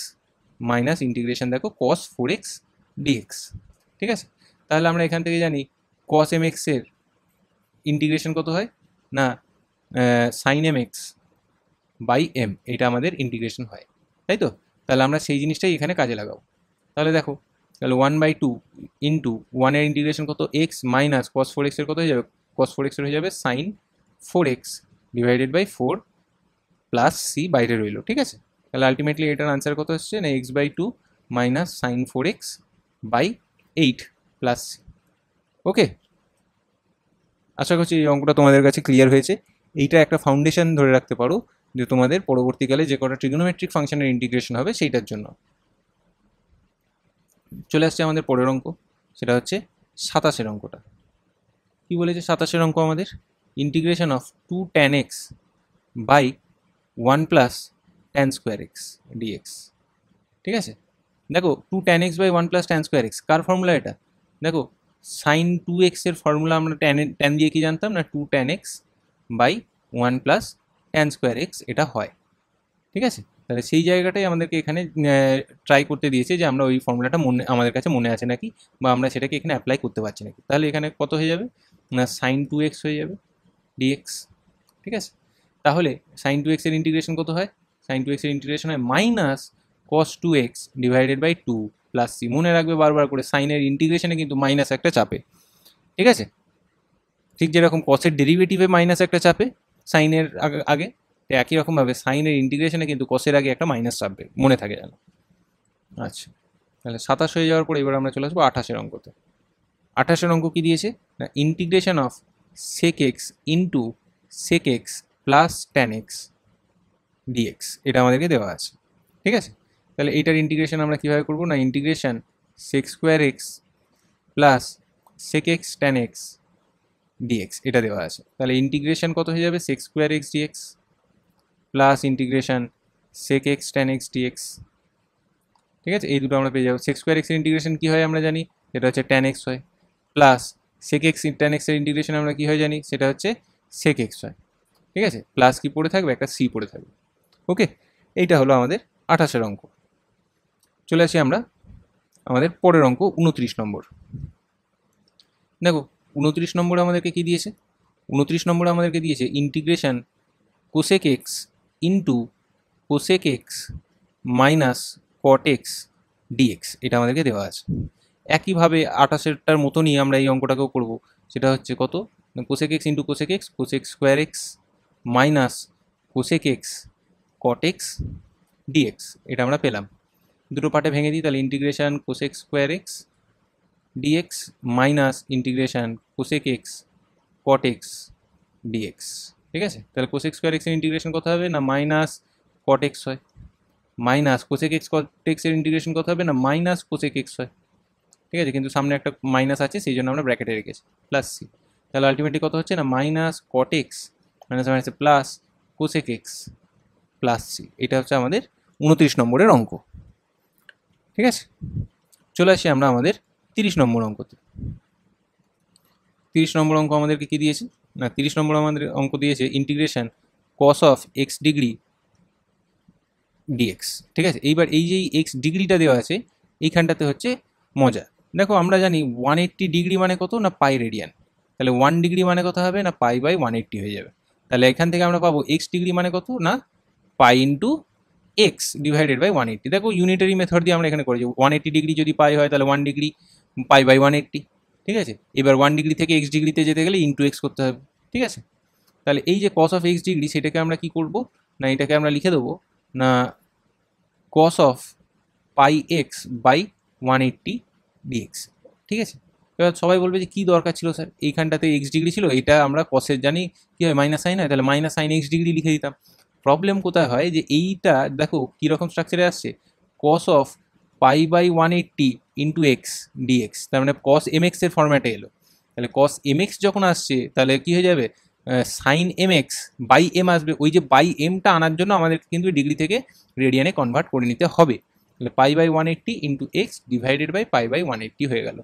[SPEAKER 1] মাইনাস ইন্টিগ্রেশন দেখো cos 4x dx। ঠিক আছে, তাহলে আমরা এখান থেকে জানি cos mx এর ইন্টিগ্রেশন কত হয় না সাইন mx বাই এম, এটা আমাদের ইন্টিগ্রেশন হয়, তাই তো? তাহলে আমরা সেই জিনিসটাই এখানে কাজে লাগাবো। তাহলে দেখো তাহলে 1/2 ইন্টু 1-এর ইন্টিগ্রেশন কত এক্স মাইনাস কস 4x এর কত হয়ে যাবে কস 4x এর হয়ে যাবে sine 4x divided by 4 plus c বাইরে রইল। ঠিক আছে, তাহলে আলটিমেটলি এটার আনসার কত হচ্ছে না x/2 minus sine 4x by 8 plus C. Okay, আশা করছি এই অঙ্কটা তোমাদের কাছে ক্লিয়ার হয়েছে। এইটা একটা ফাউন্ডেশন ধরে রাখতে পারো যে তোমাদের পরবর্তীকালে যে কটা ট্রিগোনোমেট্রিক ফাংশনের ইন্টিগ্রেশন হবে সেইটার জন্য। চলে আসছে আমাদের পরের অঙ্ক, সেটা হচ্ছে 27-এর অঙ্কটা। কী বলেছে 27-এর অঙ্ক আমাদের integration of 2 tan x by 1 plus tan square x dx. ঠিক আছে, দেখো 2 tan x by 1 plus tan square x কার ফর্মুলা এটা? দেখো সাইন 2x এর ফর্মুলা আমরা ট্যান দিয়ে কি জানতাম না 2 tan x by 1 plus tan square x এটা হয়। ঠিক আছে, তাহলে সেই জায়গাটাই আমাদেরকে এখানে ট্রাই করতে দিয়েছে যে আমরা ওই ফর্মুলাটা আমাদের কাছে মনে আছে নাকি, বা আমরা সেটাকে এখানে অ্যাপ্লাই করতে পারছি নাকি। তাহলে এখানে কত হয়ে যাবে না সাইন 2x হয়ে যাবে ডিএক্স। ঠিক আছে, তাহলে সাইন 2x এর ইন্টিগ্রেশন কত হয় সাইন 2x এর ইন্টিগ্রেশন হয় minus cos 2x divided by 2 plus c. মনে রাখবে বারবার করে সাইনের ইন্টিগ্রেশনে কিন্তু মাইনাস একটা চাপে। ঠিক আছে, ঠিক যেরকম কসের ডেরিভেটিভে মাইনাস একটা চাপে সাইনের আগে, একই রকমভাবে সাইনের ইন্টিগ্রেশনে কিন্তু কসের আগে একটা মাইনাস চাপবে, মনে থাকে যেন। আচ্ছা, তাহলে 27 হয়ে যাওয়ার পর এবার আমরা চলে আসবো 28-এর অঙ্কতে। 28-এর অঙ্ক কী দিয়েছে না integration of sec x into sec x plus tan x dx, এটা আমাদেরকে দেওয়া আছে। ঠিক আছে, তাহলে এইটার ইন্টিগ্রেশন আমরা কীভাবে করবো না integration sec square x plus sec x tan x dx এটা দেওয়া আছে। তাহলে ইন্টিগ্রেশন কত হয়ে যাবে sec square x dx plus integration sec x tan x dx. ঠিক আছে, এই দুটো আমরা পেয়ে যাবো। সেক স্কোয়ার এক্সের ইন্টিগ্রেশন কী হয় আমরা জানি, সেটা হচ্ছে ট্যান এক্স হয়, প্লাস সেক এক্স ট্যান এক্সের ইন্টিগ্রেশন আমরা কী হয় জানি, সেটা হচ্ছে সেক এক্স হয়। ঠিক আছে, প্লাস কি পড়ে থাকবে একটা সি পড়ে থাকবে। ওকে, এইটা হলো আমাদের 28-এর অঙ্ক। চলে আসি আমরা আমাদের পরের অঙ্ক 29 নম্বর। দেখো 29 নম্বরে আমাদেরকে কী দিয়েছে 29 নম্বরে আমাদেরকে দিয়েছে integration cosec x into cosec x minus cot x dx, এটা আমাদেরকে দেওয়া আছে। একইভাবে 28-এরটার মতনই আমরা এই অঙ্কটাকেও করব, সেটা হচ্ছে কত cosec x into cosec x cosec square x minus cosec x cot x dx, এটা আমরা পেলাম। দুটো পার্টে ভেঙে দিই, তাহলে integration cosec square x dx minus integration cosec x cot x dx. ঠিক আছে, তাহলে কোসেক স্কোয়ার এক্সের ইন্টিগ্রেশন কত হবে না মাইনাস কট এক্স হয় মাইনাস কোসেক এক্স কট এক্সের ইন্টিগ্রেশন কত হবে না মাইনাস কোসেক এক্স হয়, ঠিক আছে, কিন্তু সামনে একটা মাইনাস আছে সেই জন্য আমরা ব্র্যাকেটে রেখেছি প্লাস সি। তাহলে আলটিমেটলি কত হচ্ছে না minus cot x minus minus plus cosec x plus c. এটা হচ্ছে আমাদের 29 নম্বরের অঙ্ক, ঠিক আছে। চলে আসি আমরা আমাদের 30 নম্বর অঙ্কতে। 30 নম্বর অঙ্ক আমাদেরকে কী দিয়েছে না 30 নম্বর আমাদের অঙ্ক দিয়েছে integration cos of x degree dx, ঠিক আছে। এইবার এই যে এক্স ডিগ্রিটা দেওয়া আছে এইখানটাতে হচ্ছে মজা। দেখো আমরা জানি 180 ডিগ্রি মানে কত না পাই রেডিয়ান, তাহলে 1 ডিগ্রি মানে কত হবে না পাই বাই 180 হয়ে যাবে। তাহলে এখান থেকে আমরা পাবো এক্স ডিগ্রি মানে কত না pi into x divided by 180। দেখো ইউনিটারি মেথড দিয়ে আমরা এখানে করেছি 180 ডিগ্রি যদি পাই হয় তাহলে 1 ডিগ্রি পাই বাই 180, ঠিক আছে। এবার 1 ডিগ্রি থেকে এক্স ডিগ্রিতে যেতে গেলে ইন্টু এক্স করতে হবে, ঠিক আছে। তাহলে এই যে কস অফ এক্স ডিগ্রি সেটাকে আমরা কি করব না এটাকে আমরা লিখে দেবো না cos of pi x by 180 dx, ঠিক আছে। এবার সবাই বলবে যে কী দরকার ছিল স্যার, এইখানটাতে এক্স ডিগ্রি ছিল, এটা আমরা কসের জানি কী হয় মাইনাস সাইন হয়, তাহলে মাইনাস সাইন এক্স ডিগ্রি লিখে দিতাম। প্রবলেম কোথায় হয় যে এইটা দেখো কীরকম স্ট্রাকচারে আসছে cos of pi by 180 into x dx, তার মানে কস এম এক্সের ফর্ম্যাটে এলো। তাহলে কস এম এক্স যখন আসছে তাহলে কী হয়ে যাবে sine m x by m আসবে, ওই যে বাই এমটা আনার জন্য আমাদের কিন্তু ডিগ্রি থেকে রেডিয়ানে কনভার্ট করে নিতে হবে। তাহলে pi by 180 into x divided by pi by 180 হয়ে গেল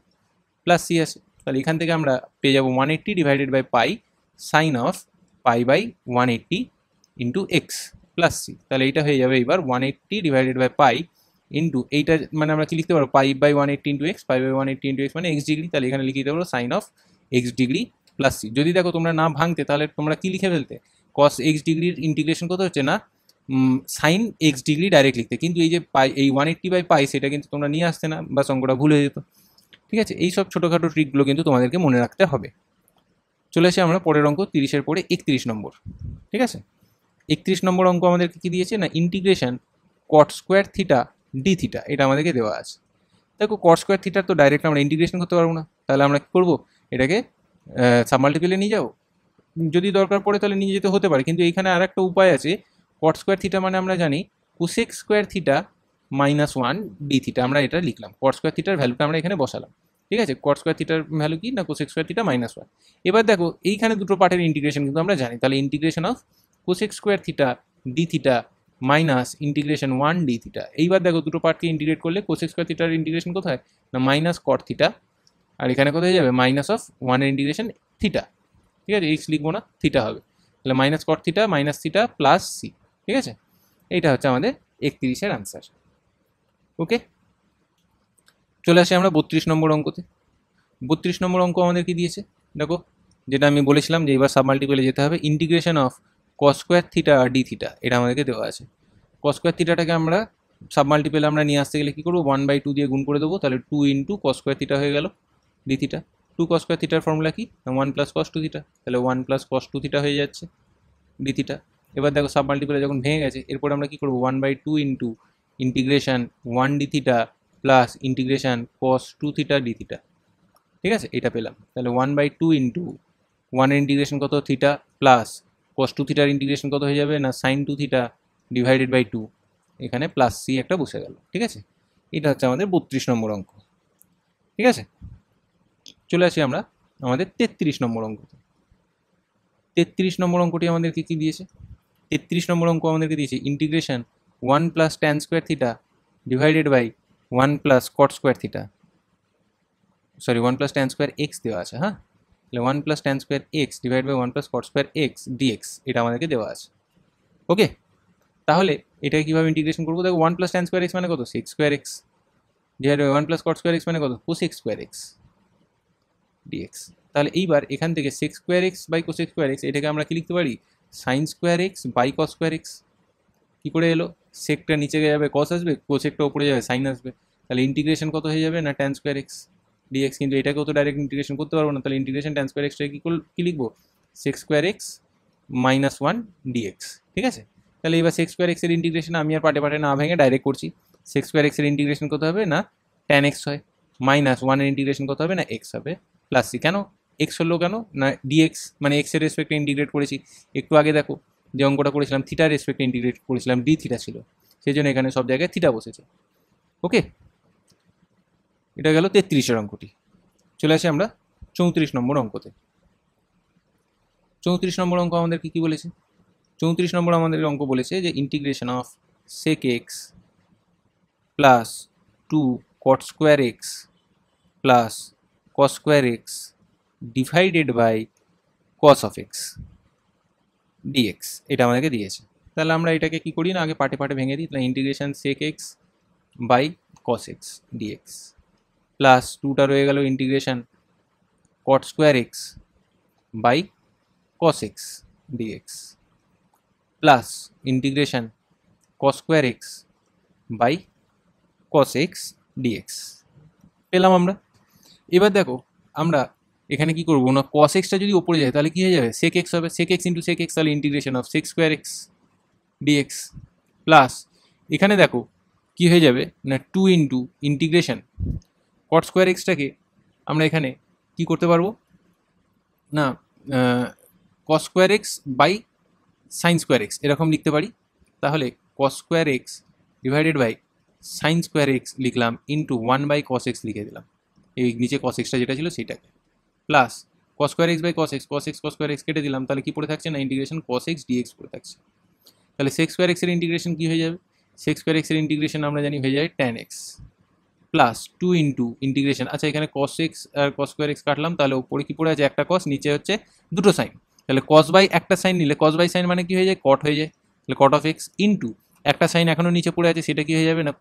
[SPEAKER 1] প্লাস সি আছে। তাহলে এখান থেকে আমরা পেয়ে যাবো 180 divided by pi sine of pi by 180 into x plus C. তাহলে এইটা হয়ে যাবে এবার 180 ডিভাইডেড বাই পাই ইন্টু এইটা মানে আমরা কি লিখতে পারবো pi by 180 into x, pi by 180 into x মানে এক্স ডিগ্রি, তাহলে এখানে লিখে দিতে পারবো sine of x degree plus c. যদি দেখো তোমরা না ভাঙতে তাহলে তোমরা কি লিখে ফেলতে কস এক্স ডিগ্রির ইন্টিগ্রেশন কত হচ্ছে না সাইন এক্স ডিগ্রি ডাইরেক্ট লিখতে, কিন্তু এই যে পাই এই 180 বাই পাই সেটা কিন্তু তোমরা নিয়ে আসতে না বা অঙ্কটা ভুল হয়ে যেত, ঠিক আছে। এই সব ছোটোখাটো ট্রিকগুলো কিন্তু তোমাদেরকে মনে রাখতে হবে। চলে আসি আমরা পরের অঙ্ক 30-এর পরে 31 নম্বর, ঠিক আছে। 31 নম্বর অঙ্ক আমাদেরকে কী দিয়েছে না ইন্টিগ্রেশন কট স্কোয়ার থিটা ডি থিটা, এটা আমাদেরকে দেওয়া আছে। দেখো কট স্কোয়ার থিটার তো ডাইরেক্ট আমরা ইন্টিগ্রেশন করতে পারবো না, তাহলে আমরা কী করবো এটাকে সাবমাল্টিপলে নিয়ে যাবো, যদি দরকার পড়ে তাহলে নিয়ে যেতে হতে পারে, কিন্তু এইখানে আর একটা উপায় আছে। কট স্কোয়ার থিটা মানে আমরা জানি cosec square theta minus 1 D theta, আমরা এটা লিখলাম কট স্কোয়ার থিটার ভ্যালুটা আমরা এখানে বসালাম, ঠিক আছে। কট স্কোয়ার থিটার ভ্যালু কি না কোসেক স্কোয়ার থিটা মাইনাস 1। এবার দেখো এইখানে দুটো পার্টের ইন্টিগ্রেশন কিন্তু আমরা জানি, তাহলে integration of cosec square theta D theta minus integration 1 D theta. এইবার দেখো দুটো পার্টকে ইন্টিগ্রেট করলে কোসেক স্কোয়ার থিটার ইন্টিগ্রেশন কোথায় না মাইনাস কট থিটা, আর এখানে কোথায় যাবে মাইনাস অফ 1 এর ইন্টিগ্রেশন থিটা, ঠিক আছে। এইচ লিখবো না থিটা হবে, তাহলে minus cot theta minus theta plus c, ঠিক আছে। এইটা হচ্ছে আমাদের 31-এর আনসার। ওকে, চলে আসি আমরা 32 নম্বর অঙ্কতে। 32 নম্বর অঙ্ক আমাদের কি দিয়েছে দেখো, যেটা আমি বলেছিলাম যে এবার সাবমাল্টিপলে যেতে হবে integration of cos square theta আর ডি থিটা, এটা আমাদেরকে দেওয়া আছে। কস স্কোয়ার থিটাটাকে আমরা সাবমাল্টিপলে আমরা নিয়ে আসতে গেলে কী করবো 1/2 দিয়ে গুণ করে দেবো, তাহলে 2 ইন্টু কস স্কোয়ার থিটা হয়ে গেল ডি থিটা। 2 কস স্কোয়ার থিটার ফর্মুলা কি 1 প্লাস কস 2 থিটা, তাহলে 1 প্লাস কস 2 থিটা হয়ে যাচ্ছে ডি থিটা। এবার দেখো সাবমাল্টিপলে যখন ভেঙে গেছে এরপর আমরা কী করবো 1/2 into integration 1 D theta plus integration কস 2 থিটা ডি থিটা, ঠিক আছে। এটা পেলাম, তাহলে 1/2 ইন্টু 1 এর ইন্টিগ্রেশন কত থিটা প্লাস কস 2 থিটার ইন্টিগ্রেশন কত হয়ে যাবে না সাইন 2 থিটা ডিভাইডেড বাই 2, এখানে প্লাস সি একটা বসে গেল, ঠিক আছে। এটা হচ্ছে আমাদের 32 নম্বর অঙ্ক, ঠিক আছে। চলে আসি আমরা আমাদের 33 নম্বর অঙ্ক। 33 নম্বর অঙ্কটি আমাদেরকে কী দিয়েছে 33 নম্বর অঙ্ক আমাদেরকে দিয়েছে integration 1 plus tan square theta divided by 1 plus cot square theta, sorry 1 plus tan square x দেওয়া আছে, হ্যাঁ। তাহলে 1 plus tan square x divide by 1 plus cot square x dx, এটা আমাদেরকে দেওয়া আছে। ওকে, তাহলে এটাকে কীভাবে ইন্টিগ্রেশন করবো দেখো 1 প্লাস ট্যান স্কোয়ার এক্স মানে কত sec square x divide by 1 plus cot square x মানে কত কোসেক স্কোয়ার এক্স ডিএক্স। তাহলে এইবার এখান থেকে sec square x by cosec square x এটাকে আমরা কি লিখতে পারি sine square x by cos square x. কী করে এলো সেকটা নিচে যাবে কস আসবে, কোসেকটা উপরে যাবে সাইন আসবে, তাহলে ইন্টিগ্রেশন কত হয়ে যাবে না ট্যান স্কোয়ার এক্স ডিএক্স। কিন্তু এটাকেও তো ডাইরেক্ট ইন্টিগ্রেশন করতে পারবো না, তাহলে ইন্টিগ্রেশন ট্যান স্কোয়ার এক্সটাকে কী লিখবো sec square x minus 1 dx, ঠিক আছে। তাহলে এবার সেক স্কোয়ার এক্সের ইন্টিগ্রেশন আমি আর পাটে পাটে না ভেঙে ডাইরেক্ট করছি। সেক স্কোয়ার এক্সের ইন্টিগ্রেশন কত হবে না ট্যান এক্স হয়, মাইনাস 1 এর ইন্টিগ্রেশন কত হবে না এক্স হবে প্লাস সি। কেন এক্স হলো কেন না ডিএক্স মানে এক্সের রেসপেক্টে ইন্টিগ্রেট করেছি। একটু আগে দেখো যে অঙ্কটা করেছিলাম থিটার রেসপেক্টে ইন্টিগ্রেট করেছিলাম ডি থিটা ছিল, সেই জন্য এখানে সব জায়গায় থিটা বসেছে। ওকে, এটা গেল 33-এর অঙ্কটি। চলে আসি আমরা 34 নম্বর অঙ্কতে। 34 নম্বর অঙ্ক আমাদের কি বলেছে? 34 নম্বর আমাদের অঙ্ক বলেছে যে integration of sec x plus 2 cot square x plus cos square x divided by cos of x dx এটা আমাদেরকে দিয়েছে। তাহলে আমরা এটাকে কি করি না, আগে পার্টে পার্টে ভেঙে দিই। তাহলে integration sec x by cos x dx plus 2টা রয়ে গেল integration cot square x by cos x dx plus integration cos square x by cos x dx পেলাম আমরা। এবার দেখো আমরা এখানে কি করবো না, cos x টা যদি উপরে যায় তাহলে কি হয়ে যাবে, sec x হবে, sec x into sec x, তাহলে integration of sec square x dx plus এখানে দেখো কি হয়ে যাবে না 2 into integration cot square x টাকে আমরা এখানে কি করতে পারবো না cos square x by sin square x এরকম লিখতে পারি। তাহলে cos square x divided by sin square x লিখলাম ইন্টু 1 বাই cos x লিখে দিলাম, এই নিচে cos x টা যেটা ছিল সেটাকে, plus cos square x by cos x, cos x cos square x কেটে দিলাম, তাহলে কি পড়ে থাকছে না ইন্টিগ্রেশন cos x dx পড়ে থাকছে। তাহলে sec square x এর ইন্টিগ্রেশন কি হয়ে যাবে, sec square x এর ইন্টিগ্রেশন আমরা জানি হয়ে যায় tan x plus 2 into integration, আচ্ছা এখানে cos x আর cos square x কাটলাম, তাহলে উপরে কি পড়ে আছে একটা cos, নিচে হচ্ছে দুটো সাইন, তাহলে cos বাই একটা সাইন নিলে cos বাই সাইন মানে কি হয়ে যায় cot হয়ে যায়, তাহলে cot of x ইন্টু একটা সাইন এখনো নিচে পড়ে আছে সেটা কি হয়ে যাবে না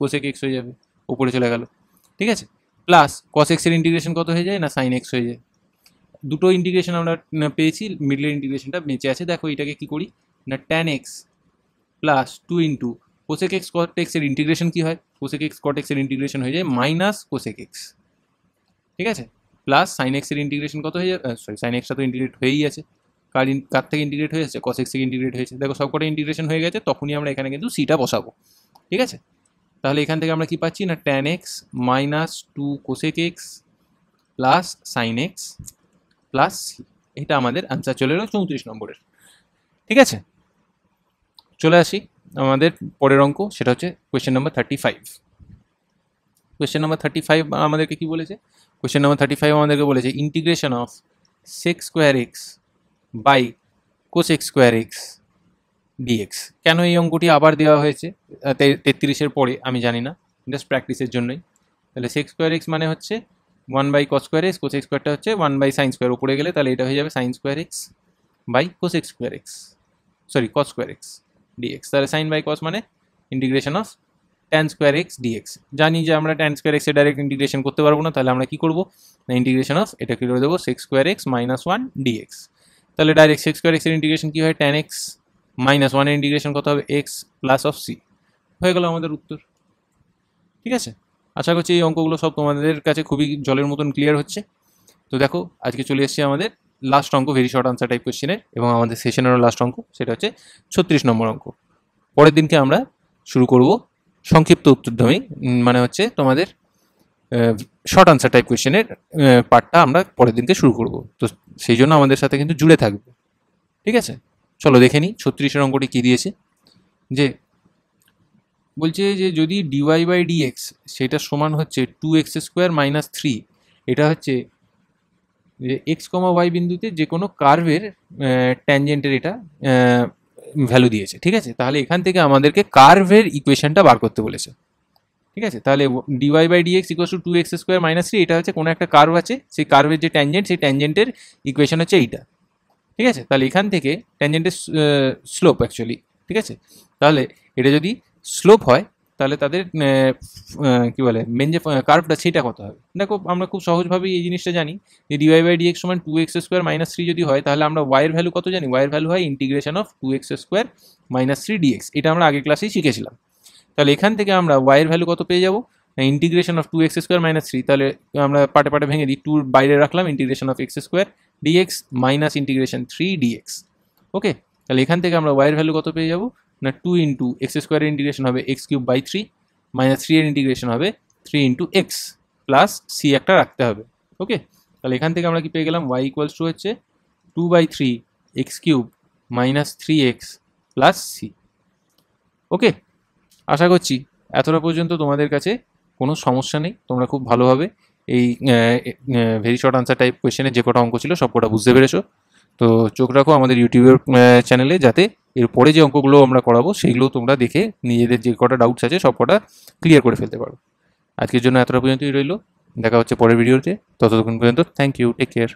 [SPEAKER 1] cosec x হয়ে যাবে, উপরে চলে গেল, ঠিক আছে, প্লাস cos x এর ইন্টিগ্রেশন কত হয়ে যায় না sin x হয়ে যায়। দুটো ইন্টিগ্রেশন আমরা পেয়েছি, মিডলের ইন্টিগ্রেশনটা বেঁচে আছে। দেখো এটাকে কি করি না tan x plus 2 into cosec x cot x এর ইন্টিগ্রেশন কি হয়, cosec x cot x এর ইন্টিগ্রেশন হয়ে যায় মাইনাস cosec x, ঠিক আছে, প্লাস sin x এর ইন্টিগ্রেশন কত হয়ে যাবে, সরি sin x টা তো ইন্টিগ্রেট হয়েই আছে, কার থেকে ইন্টিগ্রেট হয়ে যাচ্ছে cos x থেকে ইন্টিগ্রেট হয়েছে। দেখো সবকটা ইন্টিগ্রেশন হয়ে গেছে, তখনই আমরা এখানে কিন্তু সিটা বসাবো, ঠিক আছে। তাহলে এখান থেকে আমরা কি পাচ্ছি না tan x minus 2 cosec x plus sin x plus c, এটা আমাদের আনসার চলে এলো 34 নম্বরের, ঠিক আছে। চলে আসি আমাদের পরের অঙ্ক, সেটা হচ্ছে কোয়েশ্চেন নাম্বার 35। কোয়েশ্চেন নাম্বার 35 আমাদেরকে কি বলেছে, কোয়েশ্চেন নাম্বার 35 আমাদেরকে বলেছে integration of sec square x by cosec square x dx। কেন এই অঙ্কটি আবার দেওয়া হয়েছে 33-এর পরে আমি জানি না, জাস্ট প্র্যাকটিসের জন্যই। তাহলে sec square x মানে হচ্ছে 1 by cos square x, cosec squareটা হচ্ছে 1 বাই sin square, উপরে গেলে তাহলে এটা হয়ে যাবে sin square x by cosec square x, sorry cos square x dx। তাহলে sin বাই cos মানে integration of tan square x dx। জানি যে আমরা tan square x এর ডাইরেক্ট ইন্টিগ্রেশন করতে পারবো না, তাহলে আমরা কি করবো না ইন্টিগ্রেশন অফ এটা কি করে দেবো sec square x minus 1 dx। তাহলে ডাইরেক্ট sec square x এর ইন্টিগ্রেশন কি হয় tan x মাইনাস 1 এর ইন্টিগ্রেশন কত হবে x প্লাস অফ c, হয়ে গেল আমাদের উত্তর, ঠিক আছে। আশা করছি এই অঙ্কগুলো সব তোমাদের কাছে খুবই জলের মতন ক্লিয়ার হচ্ছে। তো দেখো আজকে চলে এসেছি আমাদের লাস্ট অঙ্ক, ভেরি শর্ট আনসার টাইপ কোয়েশ্চেনের, এবং আমাদের সেশনেরও লাস্ট অঙ্ক, সেটা হচ্ছে 36 নম্বর অঙ্ক। পরের দিনকে আমরা শুরু করব সংক্ষিপ্ত উত্তরধর্মী, মানে হচ্ছে তোমাদের শর্ট আনসার টাইপ কোয়েশ্চেনের পার্টটা আমরা পরের দিনকে শুরু করব। তো সেই জন্য আমাদের সাথে কিন্তু জুড়ে থাকবে, ঠিক আছে। চলো দেখে নিই 36-এর অঙ্কটি কী দিয়েছে। যে বলছে যে যদি ডিওয়াই বাই ডিএক্স সেটা সমান হচ্ছে 2x স্কোয়ার মাইনাস 3, এটা হচ্ছে যে এক্স কমা ওয়াই বিন্দুতে যে কোনো কার্ভের ট্যানজেন্টের এটা ভ্যালু দিয়েছে, ঠিক আছে। তাহলে এখান থেকে আমাদেরকে কার্ভের ইকুয়েশনটা বার করতে বলেছে, ঠিক আছে। তাহলে dy by dx equal to 2x square minus 3, এটা হচ্ছে কোনো একটা কার্ভ আছে, সেই কার্ভের যে ট্যানজেন্ট, সেই ট্যানজেন্টের ইকুয়েশন হচ্ছে এইটা, ঠিক আছে। তাহলে এখান থেকে ট্যানজেন্টের স্লোপ অ্যাকচুয়ালি, ঠিক আছে। তাহলে এটা যদি স্লোপ হয় তাহলে তাদের কি বলে মেন যে কার্ভটা সেটা কত হবে। দেখো আমরা খুব সহজভাবেই এই জিনিসটা জানি যে ডিওয়াই বাই ডিএক্স সমান 2x স্কোয়ার মাইনাস 3 যদি হয়, তাহলে আমরা ওয়াইয়ের ভ্যালু কত জানি, ওয়াইয়ের ভ্যালু হয় integration of 2x square minus 3 dx, এটা আমরা আগের ক্লাসেই শিখেছিলাম। তাহলে এখান থেকে আমরা ওয়াইয়ের ভ্যালু কত পেয়ে যাবো, integration of 2x square minus 3, তাহলে আমরা পাটে পাটে ভেঙে দিই, 2 বাইরে রাখলাম, integration of x square dx minus integration 3 dx, okay. তাহলে এখান থেকে আমরা ওয়াইয়ের ভ্যালু কত পেয়ে যাবো না 2 ইন্টু এক্স স্কোয়ারের ইন্টিগ্রেশন হবে এক্স কিউব বাই 3 মাইনাস 3 এর ইন্টিগ্রেশন হবে 3 ইন্টু এক্স প্লাস সি একটা রাখতে হবে, ওকে। তাহলে এখান থেকে আমরা কি পেয়ে গেলাম, ওয়াই ইকুয়ালস টু হচ্ছে 2 by 3 x cube minus 3x plus C, okay. আশা করছি এতটা পর্যন্ত তোমাদের কাছে কোনো সমস্যা নেই, তোমরা খুব ভালোভাবে এই ভেরি শর্ট আনসার টাইপ কোয়েশ্চেনের যে কটা অঙ্ক ছিল সব কটা বুঝতে পেরেছো। তো চোখ রাখো আমাদের ইউটিউবের চ্যানেলে, যাতে এর পরে যে অঙ্কগুলো আমরা করাবো সেগুলো তোমরা দেখে নিজেদের যে কটা ডাউটস আছে সব কটা ক্লিয়ার করে ফেলতে পারো। আজকের জন্য এতটা পর্যন্তই রইলো, দেখা হচ্ছে পরের ভিডিওতে, ততক্ষণ পর্যন্ত থ্যাংক ইউ, টেক কেয়ার।